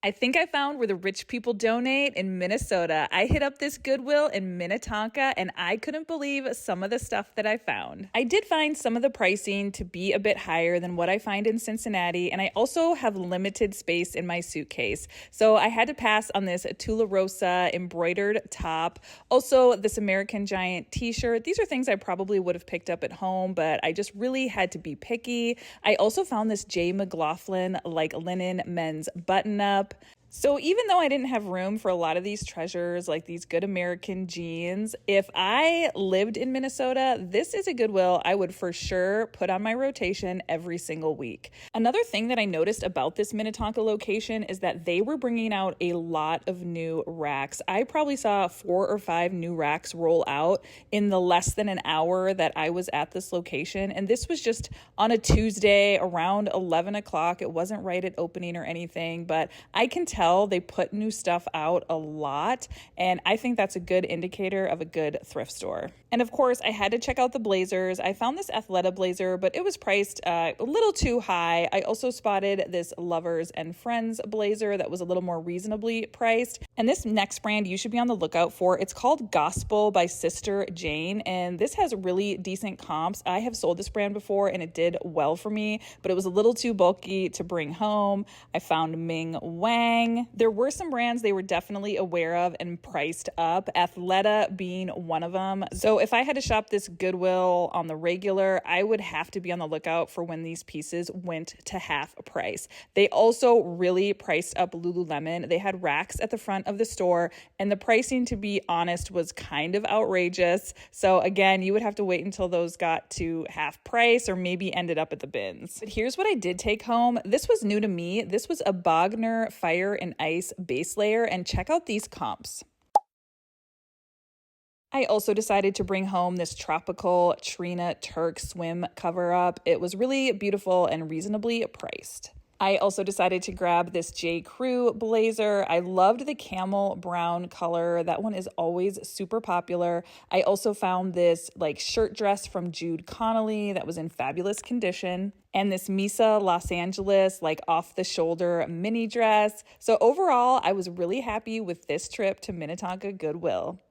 I think I found where the rich people donate in Minnesota. I hit up this Goodwill in Minnetonka and I couldn't believe some of the stuff that I found. I did find some of the pricing to be a bit higher than what I find in Cincinnati, and I also have limited space in my suitcase. So I had to pass on this Tularosa embroidered top. Also, this American Giant t-shirt. These are things I probably would have picked up at home, but I just really had to be picky. I also found this J. McLaughlin like linen men's button up. So even though I didn't have room for a lot of these treasures, like these good American jeans, if I lived in Minnesota, this is a Goodwill I would for sure put on my rotation every single week. Another thing that I noticed about this Minnetonka location is that they were bringing out a lot of new racks. I probably saw 4 or 5 new racks roll out in the less than an hour that I was at this location. And this was just on a Tuesday around 11 o'clock. It wasn't right at opening or anything, but I can tell they put new stuff out a lot, and I think that's a good indicator of a good thrift store. And of course, I had to check out the blazers. I found this Athleta blazer, but it was priced a little too high. I also spotted this Lovers and Friends blazer that was a little more reasonably priced. And this next brand you should be on the lookout for. It's called Gospel by Sister Jane, and this has really decent comps. I have sold this brand before and it did well for me, but it was a little too bulky to bring home. I found Ming Wang. There were some brands they were definitely aware of and priced up, Athleta being one of them. So if I had to shop this Goodwill on the regular, I would have to be on the lookout for when these pieces went to half price. They also really priced up Lululemon. They had racks at the front of the store, and the pricing, to be honest, was kind of outrageous. So again, you would have to wait until those got to half price or maybe ended up at the bins. But here's what I did take home. This was new to me. This was a Bogner Fire and Ice base layer, and check out these comps. I also decided to bring home this tropical Trina Turk swim cover up. It was really beautiful and reasonably priced. I also decided to grab this J. Crew blazer. I loved the camel brown color. That one is always super popular. I also found this like shirt dress from Jude Connolly that was in fabulous condition, and this Misa Los Angeles like off the shoulder mini dress. So overall, I was really happy with this trip to Minnetonka Goodwill.